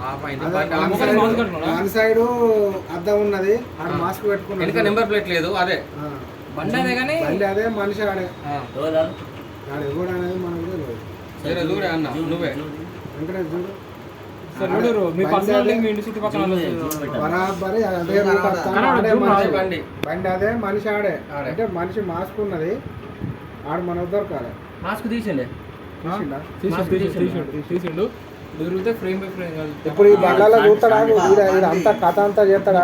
One side అద్దం ఉన్నది, ఆడ మాస్క్ పెట్టుకున్నాడు, ఇంకా నెంబర్ ప్లేట్ లేదు. అదే బండి అదే కానీ బండి అదే, మనిషి ఆడే ఆడ ఎవడు అనేది మనకు తెలియదు. చూడే అన్న నువ్వే వెంకటేష్ చూడు బరాబరి అదే బండి అదే, మనిషి ఆడే. అంటే మనిషి మాస్క్ ఉన్నది, ఆడు మనకు దొరకాలి. మాస్క్ తీసిండే తీసిండు దొరికితే ఫ్రేమ్ బై ఫ్రేమ్. ఇప్పుడు ఈ బండ్లలో చూస్తాడా అంతా కథ అంతా చేస్తాడా?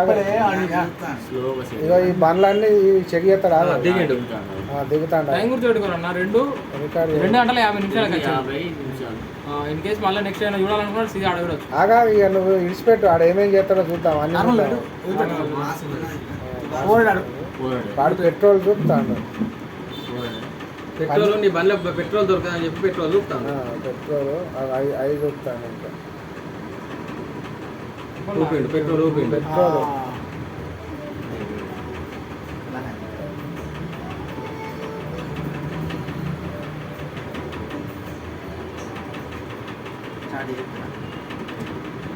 ఇక ఈ బండ్లన్నీ చెక్ చేస్తాడా? దిగుతాడు. టైం గుర్తుపెట్టుకోరన్న, 2 గంటల 50 నిమిషాలు. ఇన్ కేసు మళ్ళీ నెక్స్ట్ అయినా చూడాలనుకున్నాడు సీదా అడగవచ్చు. ఆగా ఇక నువ్వు ఇడిచిపెట్టు, ఆడు ఏమేం చేస్తాడో చూద్దాం. అన్ని వాడు పెట్రోల్ చూపుతాడు. పెట్రోల్ నీ బండ్లో పెట్రోల్ దొరకదని చెప్పి పెట్రోల్ చూపుతాను. పెట్రోల్ అవి చూపుతాను. ఇంకా పెట్రోల్ పెట్రోల్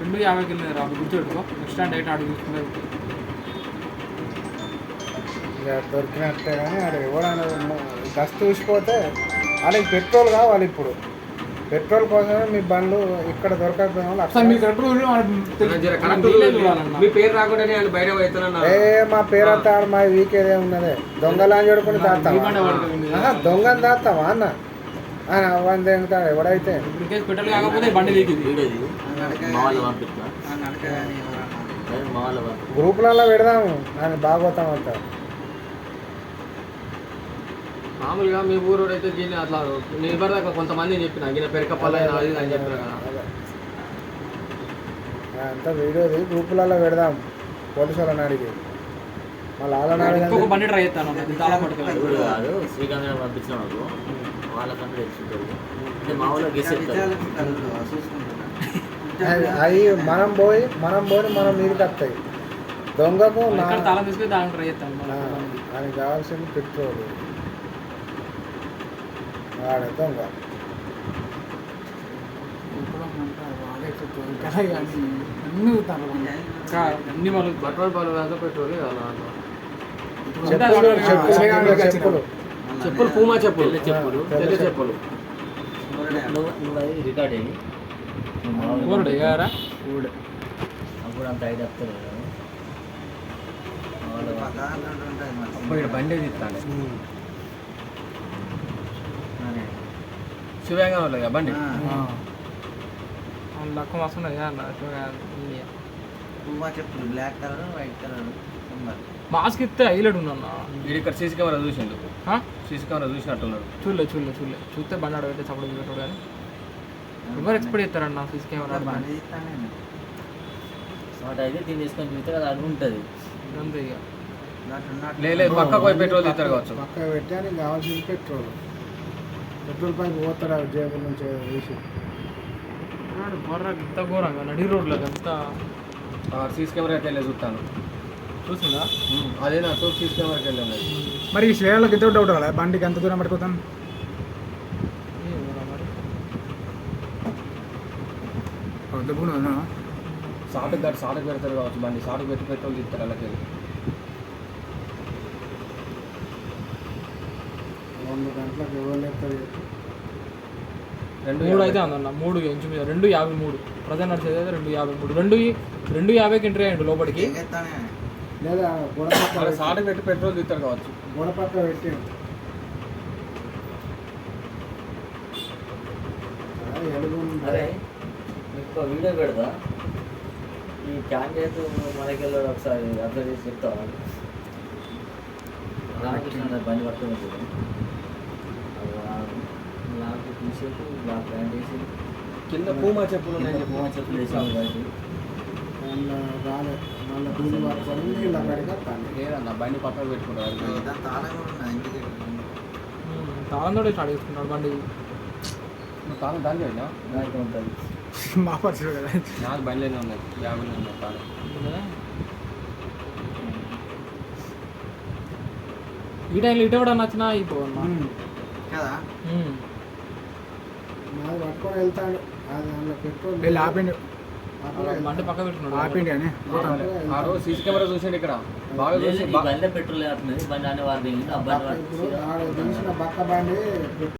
రెండు 50 కిలోమీటర్ రాదు గుర్తుపెట్టుకో. నెక్స్ట్ టైం డైట్ ఆడు చూసుకుంటారు. ఇక దొరికినట్టే కానీ ఆడ ఎవడైనా దస్తు చూసిపోతే వాళ్ళకి పెట్రోల్ కావాలి. ఇప్పుడు పెట్రోల్ కోసమే మీ బండ్లు ఇక్కడ దొరకకపోయిన మా పేరు అంతా మా వీకేదే ఉన్నదే. దొంగలని చూడుకుని దాస్తావా? దొంగని దాస్తావా అన్న? వంద ఎంగుతాడు ఎవడైతే. పెట్రోల్ కాకపోతే బండి గ్రూపులలో పెడదాము అని బాగోతాం అంతా. మామూలుగా మీ ఊరు అయితే దీన్ని అట్లా నిలబడదాకా కొంతమంది చెప్పిన గిన పెరకపల్లి అని చెప్పిన కదా, అంతా వీడియోది గ్రూపులలో పెడదాం. పోలీసు వాళ్ళని అడిగి మళ్ళీ బండి ట్రై చేస్తాను. శ్రీకాంత్ పంపించిన వాళ్ళకంటే అవి మనం పోయి మనం నీరుకి వస్తాయి. దొంగకు తాళం తీసుకుని దాని ట్రై చేస్తాను. ఆయనకి కావాల్సింది పెట్రోల్. వాడే దొంగ. అన్ని వాళ్ళు పెట్రోల్ పర్వాలేదు, పెట్రోల్ చెప్పులు పూమా చెప్పులు చెప్పులు రికార్డ్ అయ్యి అప్పుడు అంత ఐడియా వస్తుంది. బండి తీస్తాను శివంగా ఉంటుంది బండి. లక్క వస్తున్నాయి చెప్పులు black colour white colour. Mask ఇస్తే హైలైట్ ఉందన్న. వీడు ఇక్కడ సీసీ కెమెరా చూసిండు, సీసీ కెమెరా చూసినట్టున్నాడు. చూస్తే బండి అడగైతే చప్పుడు చూపెట్టాడు. కానీ ఎవరు ఎక్స్పెక్ట్ చేస్తారన్న సీసీ కెమెరా అయితే దీన్ని తీసుకొని చూస్తే కదా అది ఉంటుంది. అంతే ఇక లేదు పక్క పోయి పెట్రోల్ తీస్తారు కావచ్చు. పక్క పెట్టి అని కావాల్సింది పెట్రోల్ పైపు పోతాడు జేబుల నుంచి వేసి. బొర్ర ఇంత ఘోరంగా నడి రోడ్లో అంతా సీసీ కెమెరాకి వెళ్ళి చూస్తాను. చూసిందా? అదే నా సీసీ కెమెరాకి వెళ్ళి ఉన్నాయి. మరి శ్రేయాలకు ఎంత డౌట్ రాలే బండికి ఎంత దూరం పట్టుకుతాను? సాటుకు పెడతారు కావచ్చు బండి. సాటుకు పెట్టి పెట్రోల్ తీస్తారు అలాగే. 2 గంటలకు ఇవ్వలేదు. 3 అయితే అందన్న 3 ఇంచు మీద 2:53 ప్రజెంట్ నడిచేది అయితే 2:53. 2:50కి ఎంట్రీ అయ్యండి లోపలికి. లేదా గోడ పక్క సాటుకు పెట్టి పెట్రోల్ తీస్తారు కావచ్చు. గోడ పక్క పెట్టి అరే మీకు వీడియో పెడతా. ఈ క్యాన్ చేస్తూ మనకి వెళ్ళాడు ఒకసారి అబ్జర్వ్ చేసి చెప్తావా? బండి పట్టుకుని నాకు టీషర్ట్ బ్లాక్ ప్యాంట్ వేసి కింద పూమా చెప్పులు పూమా చెప్పులు వేసాను. లేదన్న బండి పక్కకు పెట్టుకుంటారు. తాళం తోటి స్టార్ట్ చేసుకున్నాడు బండి. తాళం దాని వెళ్ళా ఉంటుంది. మా పరిస్థితి కదా, నాకు బండిలోనే ఉన్నాయి, 50 ఉన్నాయి తాళం. ఈ టైంలో ఇటు కూడా నచ్చినా అయిపోవన్నా కదా. నాది పట్టుకొని వెళ్తాడు. అది అందులో పెట్రోల్ ఆపిండు. బండి పక్క పెట్టుకున్నాడు ఆపిండి అని ఆ రోజు సీసీ కెమెరా చూసిండు ఇక్కడ బాగా లేదు, చూసి ఈ బండిలో పెట్రోల్ అవుతుంది బండి అనే వారు దిగింది ఆ బండి ఇప్పుడు ఆడ దించిన బక్క బండి